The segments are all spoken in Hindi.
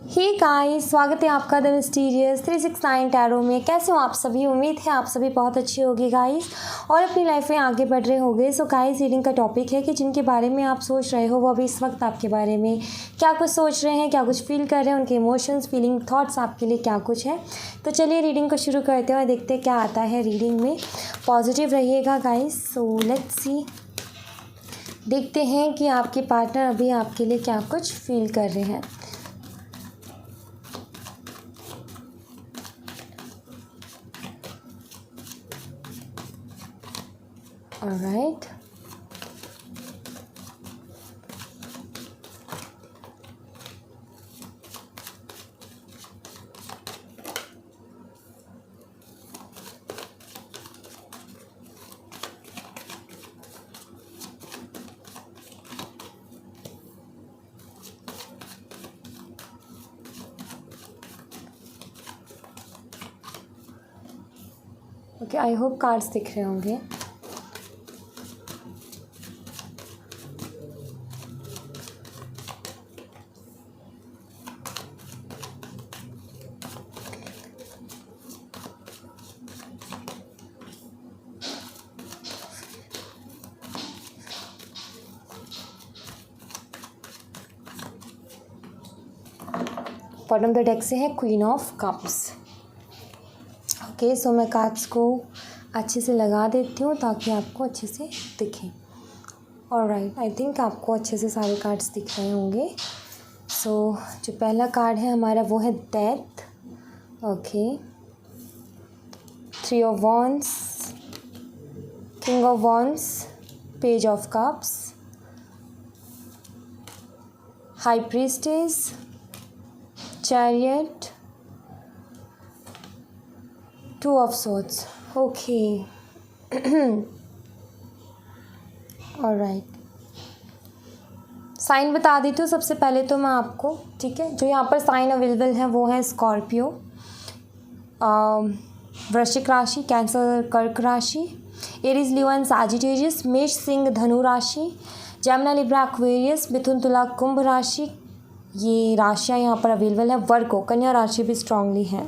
हे गाइस, स्वागत है आपका द मिस्टीरियस 369 टैरो में। कैसे हो आप सभी? उम्मीद है आप सभी बहुत अच्छी होगी गाइस और अपनी लाइफ में आगे बढ़ रहे होंगे। सो गाइस, रीडिंग का टॉपिक है कि जिनके बारे में आप सोच रहे हो वो अभी इस वक्त आपके बारे में क्या कुछ सोच रहे हैं, क्या कुछ फील कर रहे हैं, उनके इमोशंस, फीलिंग, थॉट्स आपके लिए क्या कुछ है। तो चलिए रीडिंग को शुरू करते हैं और देखते हैं क्या आता है रीडिंग में। पॉजिटिव रहिएगा गाइस। सो लेट्स सी, देखते हैं कि आपके पार्टनर अभी आपके लिए क्या कुछ फील कर रहे हैं। Alright. Okay, I hope cards दिख रहे होंगे। बॉटम द डेक से है क्वीन ऑफ कप्स। ओके, सो मैं कार्ड्स को अच्छे से लगा देती हूँ ताकि आपको अच्छे से दिखें। ऑलराइट, आई थिंक आपको अच्छे से सारे कार्ड्स दिख रहे होंगे। सो जो पहला कार्ड है हमारा वो है death. Okay, 3 of wands, king of wands, page of cups, high priestess, chariot, 2 of swords. Okay, alright, sign बता देती हूँ सबसे पहले तो मैं आपको। ठीक है, जो यहाँ पर साइन अवेलेबल है वो है स्कॉर्पियो, वृश्चिक राशि, कैंसर कर्क राशि, एरीज लियो एंड सैजिटेरियस, मेष सिंह धनु राशि, जेमिनी लिब्रा एक्वेरियस, मिथुन तुला कुंभ राशि। ये राशियाँ यहाँ पर अवेलेबल है। वर्गो कन्या राशि भी स्ट्रांगली है।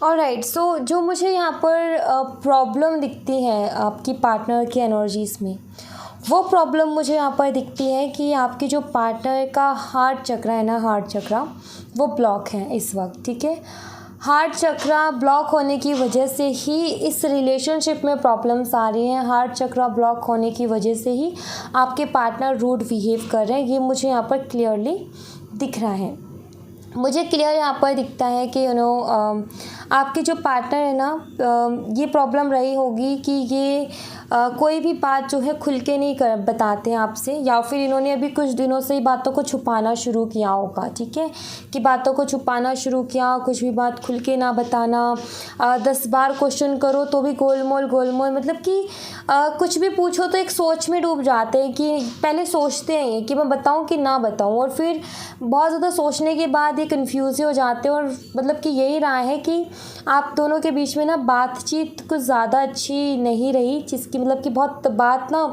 ऑलराइट, सो जो मुझे यहाँ पर प्रॉब्लम दिखती है आपकी पार्टनर की एनर्जीज़ में, वो प्रॉब्लम मुझे यहाँ पर दिखती है कि आपकी जो पार्टनर का हार्ट चक्र है ना, हार्ट चक्रा वो ब्लॉक है इस वक्त। ठीक है, हार्ट चक्रा ब्लॉक होने की वजह से ही इस रिलेशनशिप में प्रॉब्लम्स आ रही हैं। हार्ट चक्रा ब्लॉक होने की वजह से ही आपके पार्टनर रूड बिहेव कर रहे हैं। ये मुझे यहाँ पर क्लियरली दिख रहा है। मुझे क्लियर यहाँ पर दिखता है कि आपके जो पार्टनर है ना, ये प्रॉब्लम रही होगी कि ये कोई भी बात जो है खुल के नहीं बताते हैं आपसे, या फिर इन्होंने अभी कुछ दिनों से ही बातों को छुपाना शुरू किया होगा। ठीक है, कि बातों को छुपाना शुरू किया, कुछ भी बात खुल के ना बताना, 10 बार क्वेश्चन करो तो भी गोलमोल गोलमोल, मतलब कि कुछ भी पूछो तो एक सोच में डूब जाते हैं कि पहले सोचते हैं कि मैं बताऊं कि ना बताऊं, और फिर बहुत ज़्यादा सोचने के बाद ये कन्फ्यूज़ हो जाते हैं। और मतलब कि यही रहा है कि आप दोनों के बीच में ना बातचीत कुछ ज़्यादा अच्छी नहीं रही, जिसकी मतलब कि बहुत बात ना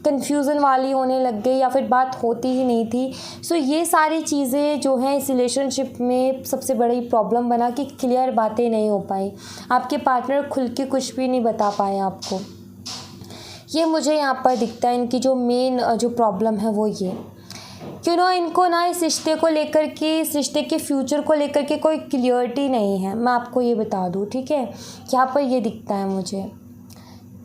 कन्फ्यूज़न वाली होने लग गई या फिर बात होती ही नहीं थी। सो ये सारी चीज़ें जो हैं इस रिलेशनशिप में सबसे बड़ी प्रॉब्लम बना कि क्लियर बातें नहीं हो पाई। आपके पार्टनर खुल के कुछ भी नहीं बता पाए आपको। ये मुझे यहाँ पर दिखता है। इनकी जो मेन जो प्रॉब्लम है वो ये कि इनको ना इस रिश्ते को लेकर के, इस रिश्ते के फ्यूचर को लेकर के कोई क्लियरिटी नहीं है। मैं आपको ये बता दूँ, ठीक है, यहाँ पर ये दिखता है मुझे,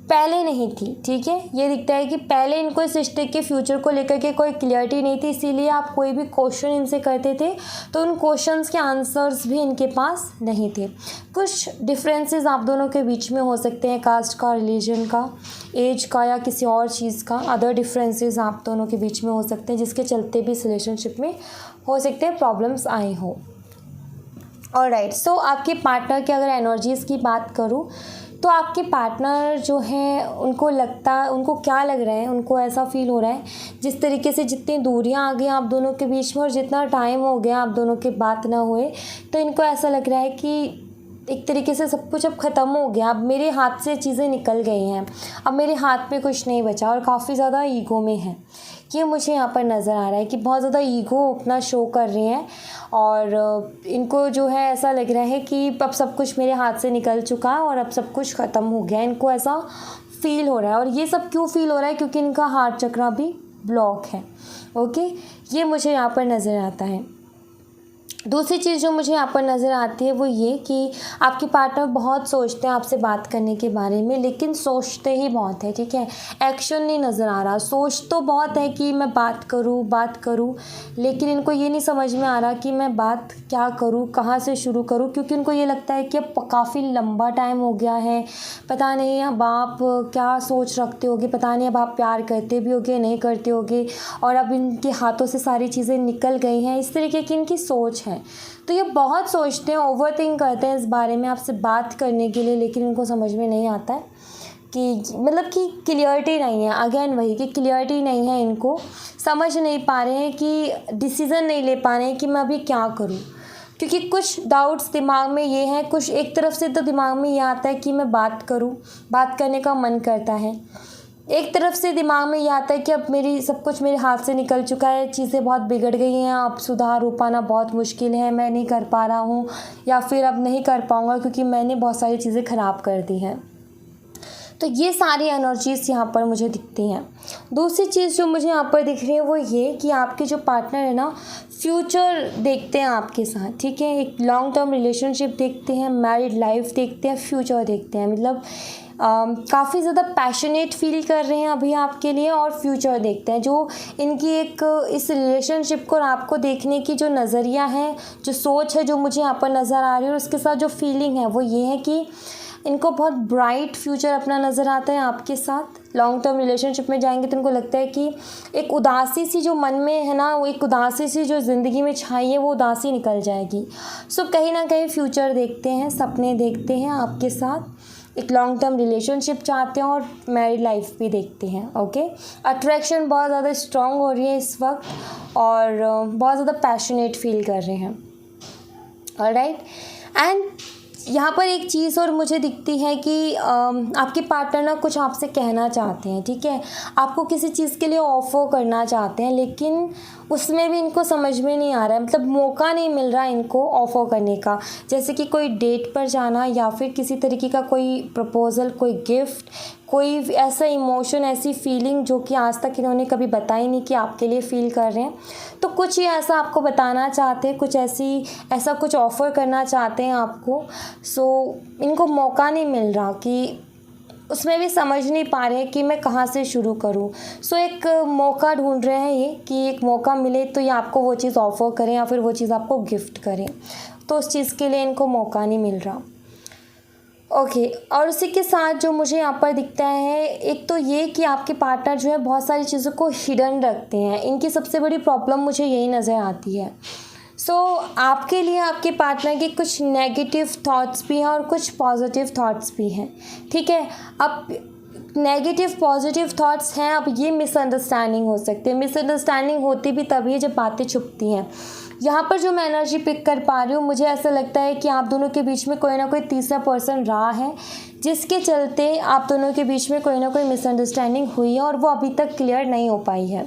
पहले नहीं थी। ठीक है, ये दिखता है कि पहले इनको इस रिश्ते के फ्यूचर को लेकर के कोई क्लियरिटी नहीं थी, इसीलिए आप कोई भी क्वेश्चन इनसे करते थे तो उन क्वेश्चंस के आंसर्स भी इनके पास नहीं थे। कुछ डिफरेंसेस आप दोनों के बीच में हो सकते हैं, कास्ट का, रिलीजन का, एज का, या किसी और चीज़ का। अदर डिफरेंसेस आप दोनों के बीच में हो सकते हैं जिसके चलते भी इस रिलेशनशिप में हो सकते हैं प्रॉब्लम्स आए हो। ऑलराइट, सो आपके पार्टनर की अगर एनर्जीज़ की बात करूँ तो आपके पार्टनर जो हैं उनको क्या लग रहा है, उनको ऐसा फील हो रहा है जिस तरीके से जितनी दूरियां आ गई आप दोनों के बीच में और जितना टाइम हो गया आप दोनों के बात ना हुए, तो इनको ऐसा लग रहा है कि एक तरीके से सब कुछ अब ख़त्म हो गया, अब मेरे हाथ से चीज़ें निकल गई हैं, अब मेरे हाथ में कुछ नहीं बचा, और काफ़ी ज़्यादा ईगो में है। ये मुझे यहाँ पर नज़र आ रहा है कि बहुत ज़्यादा ईगो अपना शो कर रहे हैं और इनको जो है ऐसा लग रहा है कि अब सब कुछ मेरे हाथ से निकल चुका है और अब सब कुछ ख़त्म हो गया है, इनको ऐसा फील हो रहा है। और ये सब क्यों फील हो रहा है? क्योंकि इनका हार्ट चक्र भी ब्लॉक है। ओके, ये मुझे यहाँ पर नज़र आता है। दूसरी चीज़ जो मुझे यहाँ पर नज़र आती है वो ये कि आपके पार्टनर बहुत सोचते हैं आपसे बात करने के बारे में, लेकिन सोचते ही बहुत है, ठीक है, एक्शन नहीं नज़र आ रहा। सोच तो बहुत है कि मैं बात करूँ, लेकिन इनको ये नहीं समझ में आ रहा कि मैं बात क्या करूँ, कहाँ से शुरू करूँ, क्योंकि उनको ये लगता है कि अब काफ़ी लंबा टाइम हो गया है, पता नहीं अब आप क्या सोच रखते होगे, पता नहीं अब आप प्यार करते भी होगे नहीं करते होगे, और अब इनके हाथों से सारी चीज़ें निकल गई हैं, इस तरीके की इनकी सोच है। तो ये बहुत सोचते हैं, ओवरथिंक करते हैं इस बारे में आपसे बात करने के लिए, लेकिन इनको समझ में नहीं आता है कि मतलब कि क्लियरिटी नहीं है। अगेन वही कि क्लियरिटी नहीं है, इनको समझ नहीं पा रहे हैं कि डिसीज़न नहीं ले पा रहे हैं कि मैं अभी क्या करूँ, क्योंकि कुछ डाउट्स दिमाग में ये हैं, कुछ एक तरफ से तो दिमाग में ये आता है कि मैं बात करूँ, बात करने का मन करता है, एक तरफ से दिमाग में ये आता है कि अब मेरी सब कुछ मेरे हाथ से निकल चुका है, चीज़ें बहुत बिगड़ गई हैं, अब सुधार हो पाना बहुत मुश्किल है, मैं नहीं कर पा रहा हूँ या फिर अब नहीं कर पाऊँगा क्योंकि मैंने बहुत सारी चीज़ें ख़राब कर दी हैं। तो ये सारी एनर्जीज़ यहाँ पर मुझे दिखती हैं। दूसरी चीज़ जो मुझे यहाँ पर दिख रही है वो ये कि आपके जो पार्टनर है ना, फ्यूचर देखते हैं आपके साथ, ठीक है, एक लॉन्ग टर्म रिलेशनशिप देखते हैं, मैरिड लाइफ देखते हैं, फ्यूचर देखते हैं, मतलब काफ़ी ज़्यादा पैशनेट फील कर रहे हैं अभी आपके लिए, और फ्यूचर देखते हैं। जो इनकी एक इस रिलेशनशिप को और आपको देखने की जो नज़रिया है, जो सोच है, जो मुझे यहाँ पर नज़र आ रही है, और उसके साथ जो फीलिंग है वो ये है कि इनको बहुत ब्राइट फ्यूचर अपना नज़र आता है आपके साथ। लॉन्ग टर्म रिलेशनशिप में जाएंगे तो इनको लगता है कि एक उदासी सी जो मन में है ना, वो एक उदासी सी जो ज़िंदगी में छाई है, वो उदासी निकल जाएगी। सो कहीं ना कहीं फ्यूचर देखते हैं, सपने देखते हैं आपके साथ, एक लॉन्ग टर्म रिलेशनशिप चाहते हैं और मैरिड लाइफ भी देखते हैं। ओके, अट्रैक्शन बहुत ज़्यादा स्ट्रॉन्ग हो रही है इस वक्त और बहुत ज़्यादा पैशनेट फील कर रहे हैं। ऑलराइट, एंड यहाँ पर एक चीज़ और मुझे दिखती है कि आपके पार्टनर ना कुछ आपसे कहना चाहते हैं, ठीक है, आपको किसी चीज़ के लिए ऑफ़र करना चाहते हैं, लेकिन उसमें भी इनको समझ में नहीं आ रहा है, मतलब मौका नहीं मिल रहा है इनको ऑफ़र करने का। जैसे कि कोई डेट पर जाना या फिर किसी तरीके का कोई प्रपोज़ल, कोई गिफ्ट, कोई ऐसा इमोशन, ऐसी फीलिंग जो कि आज तक इन्होंने कभी बताई नहीं कि आपके लिए फ़ील कर रहे हैं। तो कुछ ही ऐसा आपको बताना चाहते हैं, कुछ ऐसा कुछ ऑफ़र करना चाहते हैं आपको। सो इनको मौका नहीं मिल रहा कि उसमें भी समझ नहीं पा रहे हैं कि मैं कहाँ से शुरू करूँ। सो एक मौका ढूंढ रहे हैं ये कि एक मौका मिले तो ये आपको वो चीज़ ऑफ़र करें या फिर वो चीज़ आपको गिफ्ट करें, तो उस चीज़ के लिए इनको मौका नहीं मिल रहा। ओके, और उसी के साथ जो मुझे यहाँ पर दिखता है, एक तो ये कि आपके पार्टनर जो है बहुत सारी चीज़ों को हिडन रखते हैं। इनकी सबसे बड़ी प्रॉब्लम मुझे यही नज़र आती है। सो आपके लिए आपके पार्टनर के कुछ नेगेटिव थॉट्स भी हैं और कुछ पॉजिटिव थॉट्स भी हैं, ठीक है। अब नेगेटिव पॉजिटिव थॉट्स हैं, अब ये मिसअंडरस्टैंडिंग हो सकती है। मिसअंडरस्टैंडिंग होती भी तभी है जब बातें छुपती हैं। यहाँ पर जो मैं एनर्जी पिक कर पा रही हूँ, मुझे ऐसा लगता है कि आप दोनों के बीच में कोई ना कोई तीसरा पर्सन रहा है, जिसके चलते आप दोनों के बीच में कोई ना कोई मिसअंडरस्टैंडिंग हुई है और वो अभी तक क्लियर नहीं हो पाई है।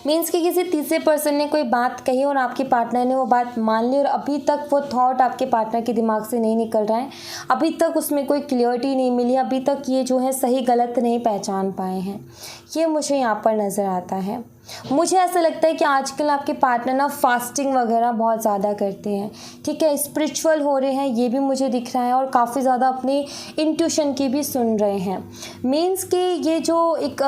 मीन्स कि किसी तीसरे पर्सन ने कोई बात कही और आपके पार्टनर ने वो बात मान ली और अभी तक वो थॉट आपके पार्टनर के दिमाग से नहीं निकल रहा है, अभी तक उसमें कोई क्लियरिटी नहीं मिली, अभी तक ये जो है सही गलत नहीं पहचान पाए हैं। ये मुझे यहाँ पर नज़र आता है। मुझे ऐसा लगता है कि आजकल आपके पार्टनर ना फास्टिंग वगैरह बहुत ज़्यादा करते हैं, ठीक है, स्पिरिचुअल हो रहे हैं, ये भी मुझे दिख रहा है, और काफ़ी ज़्यादा अपनी इंट्यूशन की भी सुन रहे हैं। मीन्स कि ये जो एक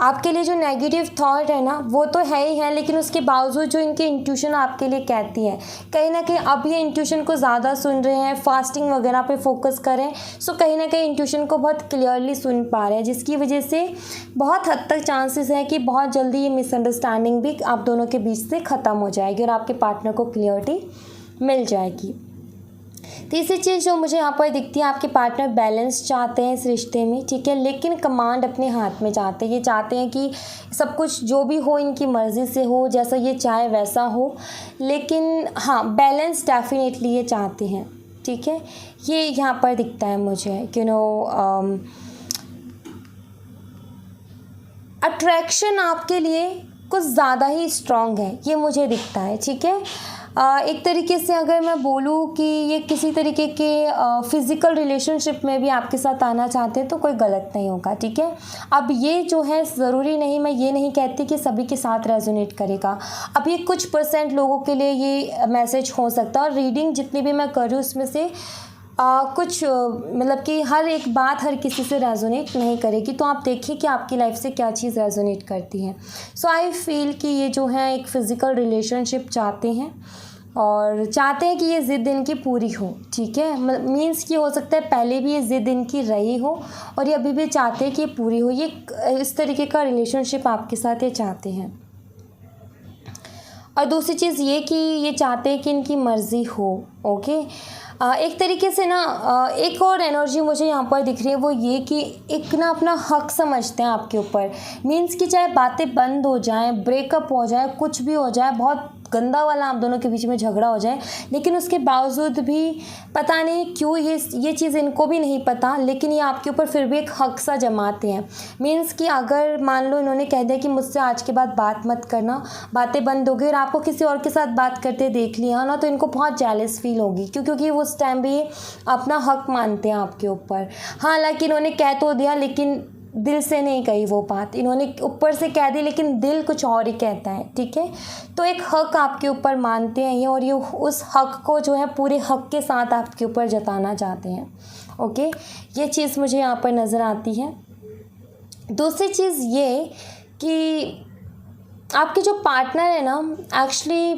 आपके लिए जो नेगेटिव थॉट है ना, वो तो है ही है, लेकिन उसके बावजूद जो इनकी इंट्यूशन आपके लिए कहती है, कहीं ना कहीं अब ये इंट्यूशन को ज़्यादा सुन रहे हैं, फास्टिंग वगैरह पे फोकस करें। सो कहीं ना कहीं इंट्यूशन को बहुत क्लियरली सुन पा रहे हैं, जिसकी वजह से बहुत हद तक चांसेस है कि बहुत जल्दी ये मिसअंडरस्टैंडिंग भी आप दोनों के बीच से ख़त्म हो जाएगी और आपके पार्टनर को क्लियरिटी मिल जाएगी। तीसरी चीज़ जो मुझे यहाँ पर दिखती है, आपके पार्टनर बैलेंस चाहते हैं इस रिश्ते में, ठीक है, लेकिन कमांड अपने हाथ में चाहते हैं। ये चाहते हैं कि सब कुछ जो भी हो इनकी मर्ज़ी से हो, जैसा ये चाहे वैसा हो, लेकिन हाँ बैलेंस डेफिनेटली ये चाहते हैं, ठीक है। ये यहाँ पर दिखता है मुझे, अट्रैक्शन आपके लिए कुछ ज़्यादा ही स्ट्रॉन्ग है, ये मुझे दिखता है, ठीक है। एक तरीके से अगर मैं बोलूँ कि ये किसी तरीके के फ़िज़िकल रिलेशनशिप में भी आपके साथ आना चाहते हैं तो कोई गलत नहीं होगा, ठीक है। अब ये जो है ज़रूरी नहीं, मैं ये नहीं कहती कि सभी के साथ रेजोनेट करेगा। अब ये कुछ % लोगों के लिए ये मैसेज हो सकता है, और रीडिंग जितनी भी मैं कर रही हूँ उसमें से कुछ मतलब कि हर एक बात हर किसी से रेजोनेट नहीं करेगी, तो आप देखिए कि आपकी लाइफ से क्या चीज़ रेजोनेट करती है। सो आई फील कि ये जो है एक फ़िज़िकल रिलेशनशिप चाहते हैं, और चाहते हैं कि ये ज़िद इनकी पूरी हो, ठीक है। मीन्स कि हो सकता है पहले भी ये ज़िद इनकी रही हो और ये अभी भी चाहते हैं कि ये पूरी हो। ये इस तरीके का रिलेशनशिप आपके साथ ये चाहते हैं। और दूसरी चीज़ ये कि ये चाहते हैं कि इनकी मर्ज़ी हो, ओके। एक तरीके से ना एक और एनर्जी मुझे यहाँ पर दिख रही है, वो ये कि एक ना अपना हक समझते हैं आपके ऊपर। मीन्स कि चाहे बातें बंद हो जाएं, ब्रेकअप हो जाए, कुछ भी हो जाए, बहुत गंदा वाला आप दोनों के बीच में झगड़ा हो जाए, लेकिन उसके बावजूद भी पता नहीं क्यों ये चीज़ इनको भी नहीं पता, लेकिन ये आपके ऊपर फिर भी एक हक सा जमाते हैं। मीन्स कि अगर मान लो इन्होंने कह दिया कि मुझसे आज के बाद बात मत करना, बातें बंद हो गई, और आपको किसी और के साथ बात करते देख लिया ना, तो इनको बहुत जेलस फील होगी, क्योंकि उस टाइम भी अपना हक मानते हैं आपके ऊपर। हालांकि इन्होंने कह तो दिया, लेकिन दिल से नहीं कही वो बात, इन्होंने ऊपर से कह दी, लेकिन दिल कुछ और ही कहता है, ठीक है। तो एक हक आपके ऊपर मानते हैं ये, और ये उस हक को जो है पूरे हक के साथ आपके ऊपर जताना चाहते हैं, ओके। ये चीज़ मुझे यहाँ पर नज़र आती है। दूसरी चीज़ ये कि आपके जो पार्टनर है ना, एक्चुअली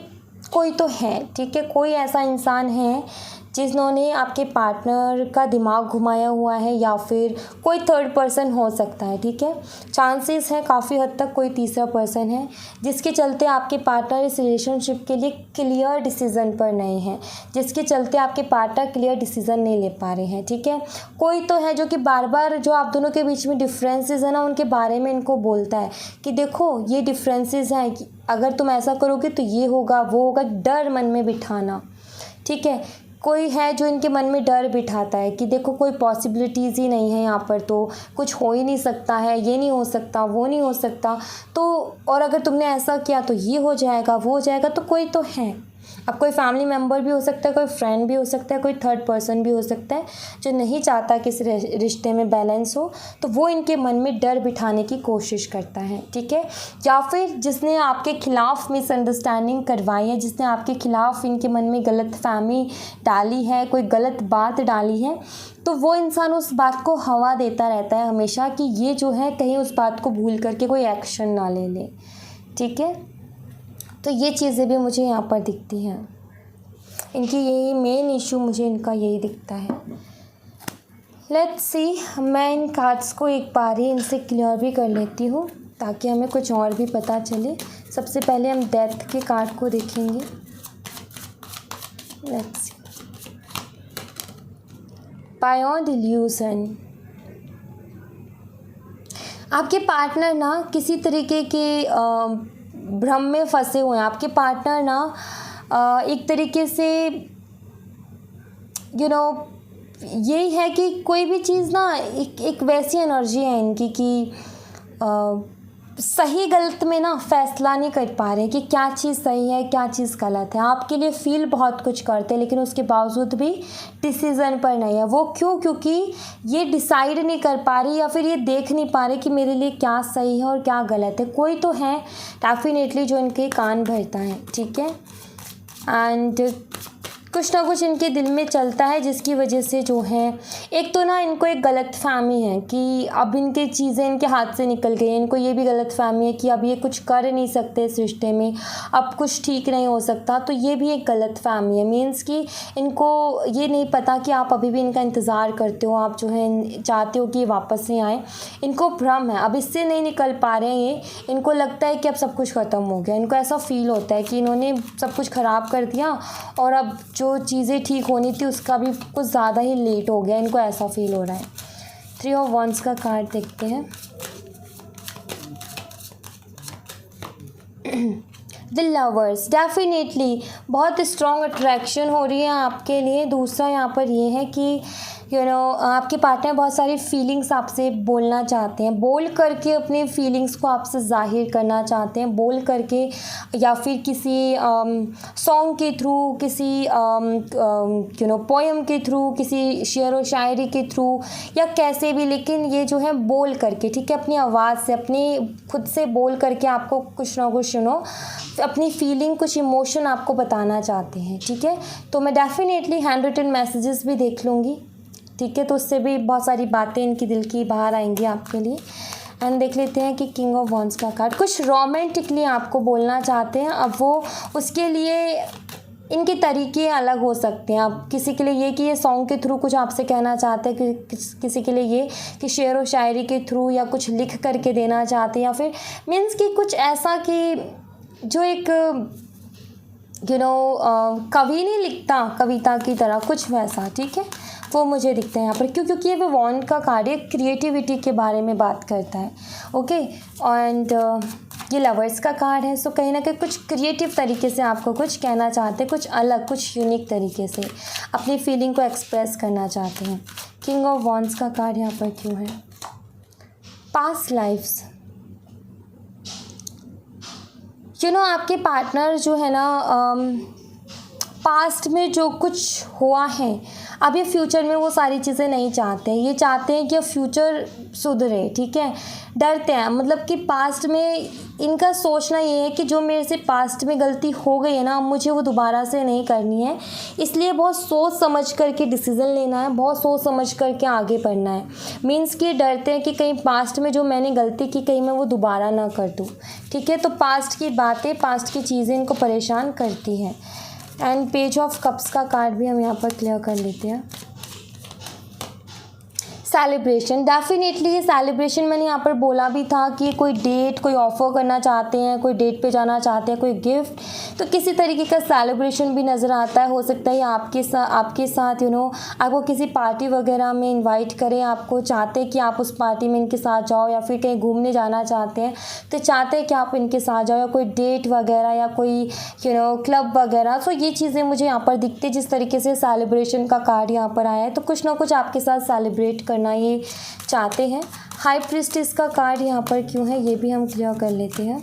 कोई तो है, ठीक है, कोई ऐसा इंसान है जिन्होंने आपके पार्टनर का दिमाग घुमाया हुआ है, या फिर कोई थर्ड पर्सन हो सकता है, ठीक है। चांसेस है काफ़ी हद तक कोई तीसरा पर्सन है, जिसके चलते आपके पार्टनर इस रिलेशनशिप के लिए क्लियर डिसीज़न पर नहीं है, जिसके चलते आपके पार्टनर क्लियर डिसीज़न नहीं ले पा रहे हैं, ठीक है। कोई तो है जो कि बार बार जो आप दोनों के बीच में डिफरेंसेस है ना, उनके बारे में इनको बोलता है कि देखो ये डिफरेंसेस हैं, कि अगर तुम ऐसा करोगे तो ये होगा वो होगा, डर मन में बिठाना, ठीक है। कोई है जो इनके मन में डर बिठाता है कि देखो कोई पॉसिबिलिटीज़ ही नहीं है यहाँ पर, तो कुछ हो ही नहीं सकता है, ये नहीं हो सकता, वो नहीं हो सकता, तो और अगर तुमने ऐसा किया तो ये हो जाएगा, वो हो जाएगा। तो कोई तो है, अब कोई फैमिली मेम्बर भी हो सकता है, कोई फ्रेंड भी हो सकता है, कोई थर्ड पर्सन भी हो सकता है जो नहीं चाहता कि इस रिश्ते में बैलेंस हो, तो वो इनके मन में डर बिठाने की कोशिश करता है, ठीक है। या फिर जिसने आपके खिलाफ मिसअंडरस्टैंडिंग करवाई है, जिसने आपके खिलाफ इनके मन में गलतफहमी डाली है, कोई गलत बात डाली है, तो वो इंसान उस बात को हवा देता रहता है हमेशा कि ये जो है कहीं उस बात को भूल करके कोई एक्शन ना ले ले, ठीक है। तो ये चीज़ें भी मुझे यहाँ पर दिखती हैं, इनकी यही मेन इशू मुझे इनका यही दिखता है। लेट्स सी, मैं इन कार्ड्स को एक बार ही इनसे क्लियर भी कर लेती हूँ ताकि हमें कुछ और भी पता चले। सबसे पहले हम डेथ के कार्ड को देखेंगे। Let's see, beyond illusion. आपके पार्टनर ना किसी तरीके के भ्रम में फंसे हुए हैं। आपके पार्टनर ना एक तरीके से यही है कि कोई भी चीज़ ना एक वैसी एनर्जी है इनकी कि सही गलत में ना फैसला नहीं कर पा रहे कि क्या चीज़ सही है क्या चीज़ गलत है। आपके लिए फील बहुत कुछ करते हैं, लेकिन उसके बावजूद भी डिसीज़न पर नहीं है। वो क्यों? क्योंकि ये डिसाइड नहीं कर पा रही या फिर ये देख नहीं पा रहे कि मेरे लिए क्या सही है और क्या गलत है। कोई तो है डेफिनेटली जो इनके कान भरता है, ठीक है। एंड कुछ ना कुछ इनके दिल में चलता है जिसकी वजह से जो है, एक तो ना इनको एक गलतफहमी है कि अब इनकी चीज़ें इनके हाथ से निकल गई हैं। इनको ये भी गलतफहमी है कि अब ये कुछ कर नहीं सकते इस रिश्ते में, अब कुछ ठीक नहीं हो सकता। तो ये भी एक गलतफहमी है। मीन्स कि इनको ये नहीं पता कि आप अभी भी इनका इंतज़ार करते हो, आप जो है चाहते हो कि ये वापस नहीं आए। इनको भ्रम है, अब इससे नहीं निकल पा रहे हैं ये। इनको लगता है कि अब सब कुछ ख़त्म हो गया। इनको ऐसा फील होता है कि इन्होंने सब कुछ ख़राब कर दिया और अब जो चीज़ें ठीक होनी थी उसका भी कुछ ज़्यादा ही लेट हो गया। इनको ऐसा फील हो रहा है। 3 ऑफ वंस का कार्ड देखते हैं। द लवर्स, डेफिनेटली बहुत स्ट्रॉन्ग अट्रैक्शन हो रही है आपके लिए। दूसरा यहाँ पर ये है कि आपके पार्टनर बहुत सारी फीलिंग्स आपसे बोलना चाहते हैं, बोल करके अपने फीलिंग्स को आपसे ज़ाहिर करना चाहते हैं, बोल करके या फिर किसी सॉन्ग के थ्रू, किसी पोएम के थ्रू, किसी शेर व शायरी के थ्रू या कैसे भी, लेकिन ये जो है बोल करके, ठीक है, अपनी आवाज़ से, अपनी खुद से बोल करके आपको कुछ ना कुछ अपनी फीलिंग, कुछ इमोशन आपको बताना चाहते हैं, ठीक है। तो मैं डेफिनेटली हैंड रिटन मैसेजेस भी देख लूँगी, ठीक है, तो उससे भी बहुत सारी बातें इनकी दिल की बाहर आएंगी आपके लिए। एंड देख लेते हैं कि किंग ऑफ वॉन्ड्स का कार्ड कुछ रोमांटिकली आपको बोलना चाहते हैं। अब वो उसके लिए इनके तरीके अलग हो सकते हैं। अब किसी के लिए ये कि ये सॉन्ग के थ्रू कुछ आपसे कहना चाहते हैं, कि किसी के लिए ये कि शेर व शायरी के थ्रू या कुछ लिख करके देना चाहते हैं, या फिर मीन्स कि कुछ ऐसा कि जो एक कवि नहीं लिखता कविता की तरह, कुछ वैसा, ठीक है, वो मुझे दिखता है यहाँ पर। क्योंकि ये वॉन्ड का कार्ड है, क्रिएटिविटी के बारे में बात करता है, ओके। एंड ये लवर्स का कार्ड है, सो कहीं ना कहीं कुछ क्रिएटिव तरीके से आपको कुछ कहना चाहते हैं, कुछ अलग, कुछ यूनिक तरीके से अपनी फीलिंग को एक्सप्रेस करना चाहते हैं। किंग ऑफ वॉन्ड्स का कार्ड यहाँ पर क्यों है? पास्ट लाइफ्स, आपके पार्टनर जो है ना, पास्ट में जो कुछ हुआ है, अब ये फ्यूचर में वो सारी चीज़ें नहीं चाहते हैं। ये चाहते हैं कि फ्यूचर सुधरे, ठीक है, डरते हैं, मतलब कि पास्ट में इनका सोचना ये है कि जो मेरे से पास्ट में गलती हो गई है ना, मुझे वो दोबारा से नहीं करनी है। इसलिए बहुत सोच समझ करके डिसीज़न लेना है, बहुत सोच समझ करके आगे बढ़ना है। मीन्स कि डरते हैं कि कहीं पास्ट में जो मैंने गलती की, कहीं मैं वो दोबारा ना कर दूँ, ठीक है। तो पास्ट की बातें, पास्ट की चीज़ें इनको परेशान करती हैं। एंड पेज ऑफ कप्स का कार्ड भी हम यहाँ पर क्लियर कर लेते हैं। सेलिब्रेशन, डेफिनेटली ये सेलिब्रेशन मैंने यहाँ पर बोला भी था कि कोई डेट, कोई ऑफ़र करना चाहते हैं, कोई डेट पे जाना चाहते हैं, कोई गिफ्ट, तो किसी तरीके का सेलिब्रेशन भी नज़र आता है। हो सकता है आपके साथ आपको किसी पार्टी वगैरह में इनवाइट करें, आपको चाहते हैं कि आप उस पार्टी में इनके साथ जाओ, या फिर कहीं घूमने जाना चाहते हैं तो चाहते हैं कि आप इनके साथ जाओ, या कोई डेट वगैरह या कोई क्लब वगैरह। तो ये चीज़ें मुझे यहाँ पर दिखती है। जिस तरीके से सेलिब्रेशन का कार्ड यहाँ पर आया है, तो कुछ ना कुछ आपके साथ सेलिब्रेट करना ये चाहते हैं। हाई प्रीस्टेस का कार्ड यहाँ पर क्यों है, ये भी हम क्लियर कर लेते हैं।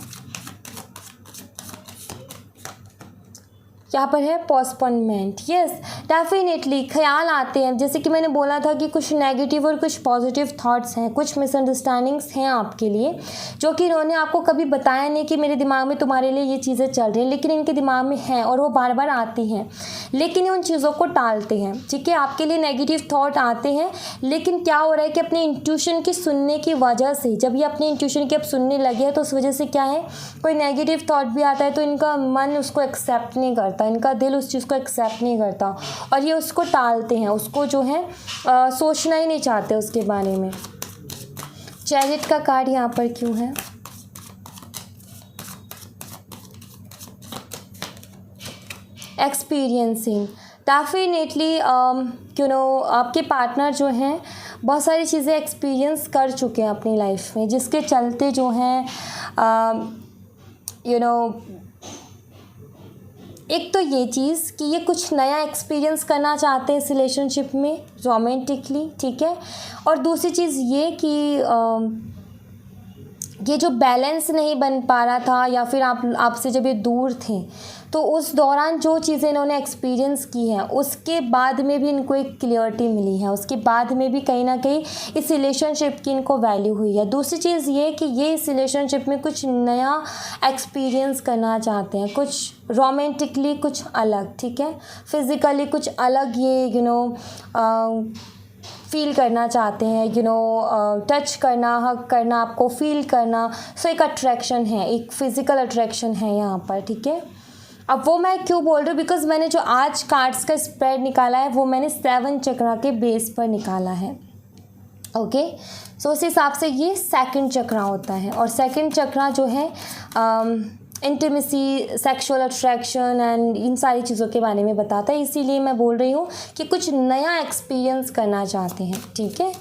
यहाँ पर है पोस्टपोनमेंट। यस, डेफिनेटली ख्याल आते हैं, जैसे कि मैंने बोला था कि कुछ नेगेटिव और कुछ पॉजिटिव थॉट्स हैं, कुछ मिसअंडरस्टैंडिंग्स हैं आपके लिए, जो कि इन्होंने आपको कभी बताया नहीं कि मेरे दिमाग में तुम्हारे लिए ये चीज़ें चल रही हैं, लेकिन इनके दिमाग में हैं और वो बार बार आती हैं, लेकिन ये उन चीज़ों को टालते हैं, ठीक है। आपके लिए नेगेटिव थॉट आते हैं, लेकिन क्या हो रहा है कि अपने इंट्यूशन की सुनने की वजह से, जब ये अपने इंट्यूशन की अब सुनने लगे हैं, तो उस वजह से क्या है, कोई नेगेटिव थॉट भी आता है तो इनका मन उसको एक्सेप्ट नहीं करता, इनका दिल उस चीज़ को एक्सेप्ट नहीं करता, और ये उसको टालते हैं, उसको जो है सोचना ही नहीं चाहते उसके बारे में। चैरियट का कार्ड यहाँ पर क्यों है? एक्सपीरियंसिंग, डेफिनेटली आपके पार्टनर जो हैं बहुत सारी चीज़ें एक्सपीरियंस कर चुके हैं अपनी लाइफ में, जिसके चलते जो हैं एक तो ये चीज़ कि ये कुछ नया एक्सपीरियंस करना चाहते हैं इस रिलेशनशिप में रोमांटिकली, ठीक है। और दूसरी चीज़ ये कि ये जो बैलेंस नहीं बन पा रहा था, या फिर आपसे जब ये दूर थे, तो उस दौरान जो चीज़ें इन्होंने एक्सपीरियंस की हैं, उसके बाद में भी इनको एक क्लियरिटी मिली है, उसके बाद में भी कहीं ना कहीं इस रिलेशनशिप की इनको वैल्यू हुई है। दूसरी चीज़ ये कि ये इस रिलेशनशिप में कुछ नया एक्सपीरियंस करना चाहते हैं, कुछ रोमांटिकली कुछ अलग, ठीक है, फिज़िकली कुछ अलग, ये फील करना चाहते हैं, टच करना, हग करना, आपको फील करना। सो एक अट्रैक्शन है, एक फ़िज़िकल अट्रैक्शन है यहाँ पर, ठीक है। अब वो मैं क्यों बोल रही हूँ, बिकॉज़ मैंने जो आज कार्ड्स का स्प्रेड निकाला है वो मैंने 7 चक्रा के बेस पर निकाला है, ओके। सो उस हिसाब से ये सेकंड चक्रा होता है, और सेकंड चक्रा जो है intimacy, sexual attraction and in सारी चीज़ों के बारे में बताता है। इसीलिए मैं बोल रही हूँ कि कुछ नया एक्सपीरियंस करना चाहते हैं, ठीक है।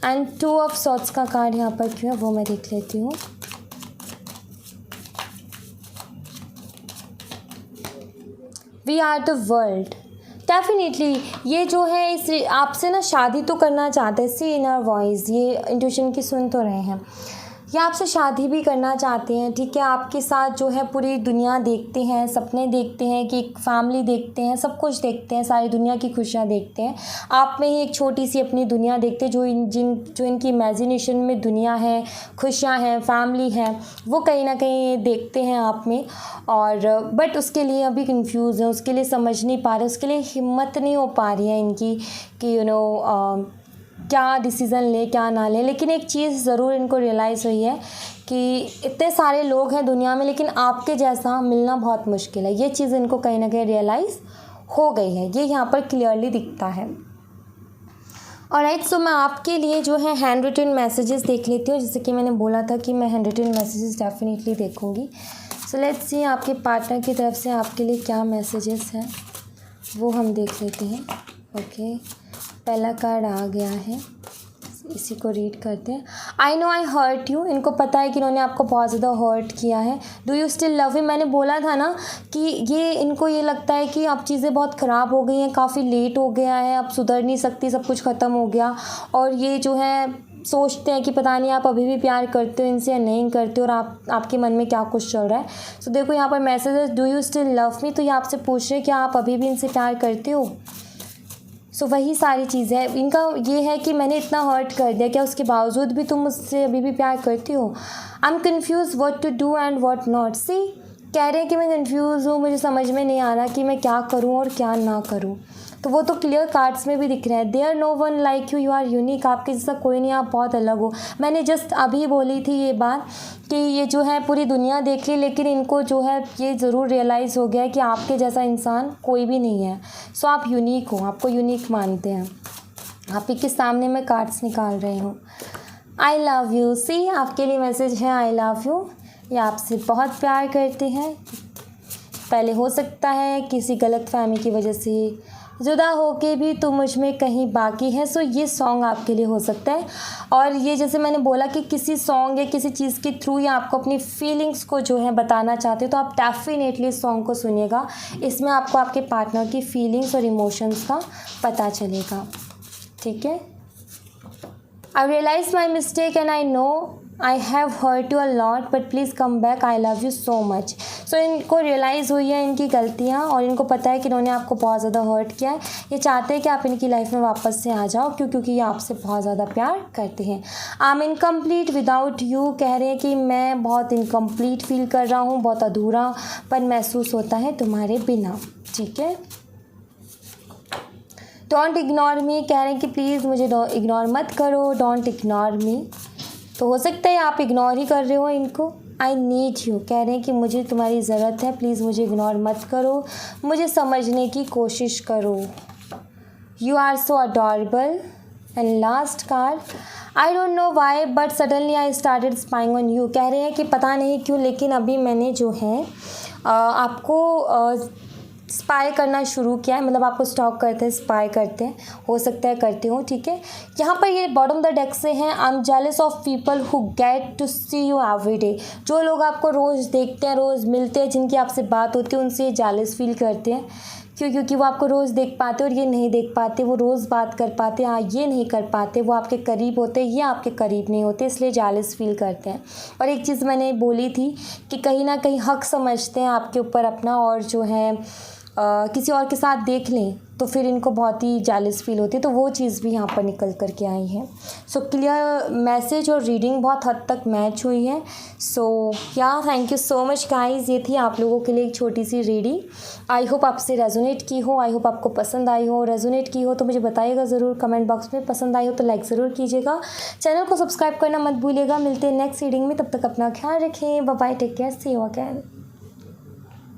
एंड 2 ऑफ सॉर्ड्स का कार्ड यहाँ पर क्यों है वो मैं देख लेती हूँ। We are the world, definitely ये जो है इस आपसे ना शादी तो करना चाहते हैं। सी इनर वॉइस, ये इंट्यूशन की सुन तो रहे हैं, ये आपसे शादी भी करना चाहते हैं, ठीक है। आपके साथ जो है पूरी दुनिया देखते हैं, सपने देखते हैं कि एक फैमिली देखते हैं, सब कुछ देखते हैं, सारी दुनिया की खुशियाँ देखते हैं। आप में ही एक छोटी सी अपनी दुनिया देखते हैं, जो इनकी इमेजिनेशन में दुनिया है, खुशियाँ हैं, फैमिली है, वो कहीं ना कहीं देखते हैं आप में। और बट उसके लिए अभी कंफ्यूज हैं, उसके लिए समझ नहीं पा रहे, उसके लिए हिम्मत नहीं हो पा रही है इनकी कि क्या डिसीज़न ले क्या ना ले। लेकिन एक चीज़ ज़रूर इनको रियलाइज़ हुई है कि इतने सारे लोग हैं दुनिया में, लेकिन आपके जैसा मिलना बहुत मुश्किल है। ये चीज़ इनको कहीं ना कहीं रियलाइज़ हो गई है, ये यहाँ पर क्लियरली दिखता है। ऑलराइट, सो मैं आपके लिए जो है हैंड रिटन मैसेजेस देख लेती हूँ। जैसे कि मैंने बोला था कि मैं हैंड रिटन मैसेजेस डेफिनेटली देखूँगी। सो लेट्स सी आपके पार्टनर की तरफ से आपके लिए क्या मैसेजेस हैं, वो हम देख लेते हैं। ओके, पहला कार्ड आ गया है, इसी को रीड करते हैं। I know I hurt you, इनको पता है कि इन्होंने आपको बहुत ज़्यादा हर्ट किया है। Do you still love him, मैंने बोला था ना कि इनको ये लगता है कि अब चीज़ें बहुत ख़राब हो गई हैं, काफ़ी लेट हो गया है, अब सुधर नहीं सकती, सब कुछ ख़त्म हो गया। और ये जो है सोचते हैं कि पता नहीं आप अभी भी प्यार करते हो इनसे या नहीं करते हो, और आपके मन में क्या कुछ चल रहा है। सो देखो यहाँ पर मैसेज है, do you still love me, तो ये आपसे पूछ रहे हैं कि आप अभी भी इनसे प्यार करते हो। सो वही सारी चीज़ें हैं इनका, ये है कि मैंने इतना हर्ट कर दिया, क्या उसके बावजूद भी तुम मुझसे अभी भी प्यार करती हो। I am confuse what to do and what not. सी कह रहे हैं कि मैं कन्फ्यूज़ हूँ, मुझे समझ में नहीं आ रहा कि मैं क्या करूँ और क्या ना करूँ। तो वो तो क्लियर कार्ड्स में भी दिख रहा है। There no one like you, you are unique, आपके जैसा कोई नहीं, आप बहुत अलग हो। मैंने जस्ट अभी बोली थी ये बात कि ये जो है पूरी दुनिया देख ली, लेकिन इनको जो है ये ज़रूर रियलाइज़ हो गया है कि आपके जैसा इंसान कोई भी नहीं है। सो आप यूनिक हो, आपको यूनिक मानते हैं। आप ही के सामने मैं कार्ड्स निकाल रही हूँ। आई लव यू, सी आपके लिए मैसेज है आई लव यू। ये आपसे बहुत प्यार करते हैं। पहले हो सकता है किसी गलत फहमी की वजह से जुदा होके भी तुम मुझ में कहीं बाकी है। सो ये सॉन्ग आपके लिए हो सकता है। और ये जैसे मैंने बोला कि किसी सॉन्ग या किसी चीज़ के थ्रू या आपको अपनी फीलिंग्स को जो है बताना चाहते हो, तो आप डेफिनेटली इस सॉन्ग को सुनिएगा। इसमें आपको आपके पार्टनर की फीलिंग्स और इमोशंस का पता चलेगा, ठीक है। I realise my mistake and I know I have hurt you a lot but please come back, I love you so much. So इनको रियलाइज़ हुई है इनकी गलतियाँ, और इनको पता है कि इन्होंने आपको बहुत ज़्यादा हर्ट किया है। ये चाहते हैं कि आप इनकी लाइफ में वापस से आ जाओ, क्योंकि ये आपसे बहुत ज़्यादा प्यार करते हैं। I M incomplete without you, कह रहे हैं कि मैं बहुत इनकम्प्लीट फील कर रहा हूँ, बहुत अधूरापन महसूस होता है तुम्हारे बिना, ठीक है। डोंट इग्नोर मी, कह रहे हैं कि प्लीज़ मुझे इग्नोर मत करो, डोंट इग्नोर मी। तो हो सकता है आप इग्नोर ही कर रहे हो इनको। आई नीड यू, कह रहे हैं कि मुझे तुम्हारी ज़रूरत है, प्लीज़ मुझे इग्नोर मत करो, मुझे समझने की कोशिश करो। You are so adorable. And last card, I don't know why but suddenly I started spying on you, कह रहे हैं कि पता नहीं क्यों, लेकिन अभी मैंने जो है आपको स्पाई करना शुरू किया है। मतलब आपको स्टॉक करते हैं, स्पाई करते हैं, हो सकता है करते हो, ठीक है। यहाँ पर ये बॉटम द डेक से हैं, I am jealous of people who get to see you every day. जो लोग आपको रोज़ देखते हैं, रोज़ मिलते हैं, जिनकी आपसे बात होती है, उनसे जेलस फील करते हैं। क्योंकि वो आपको रोज़ देख पाते और ये नहीं देख पाते, वो रोज़ बात कर पाते, हाँ ये नहीं कर पाते, वो आपके करीब होते, ये आपके करीब नहीं होते, इसलिए जेलस फील करते हैं। और एक चीज़ मैंने बोली थी कि कहीं ना कहीं हक समझते हैं आपके ऊपर अपना, और जो है किसी और के साथ देख लें तो फिर इनको बहुत ही जेलस फील होती है। तो वो चीज़ भी यहाँ पर निकल कर के आई है। सो क्लियर मैसेज और रीडिंग बहुत हद तक मैच हुई है। सो या thank you so much guys, ये थी आप लोगों के लिए एक छोटी सी रीडिंग। आई होप आपसे रेजोनेट की हो, आई होप आपको पसंद आई हो। रेजोनेट की हो तो मुझे बताइएगा ज़रूर कमेंट बॉक्स में, पसंद आई हो तो लाइक ज़रूर कीजिएगा, चैनल को सब्सक्राइब करना मत भूलिएगा। मिलते हैं नेक्स्ट रीडिंग में, तब तक अपना ख्याल रखें, bye bye, take care, see you again.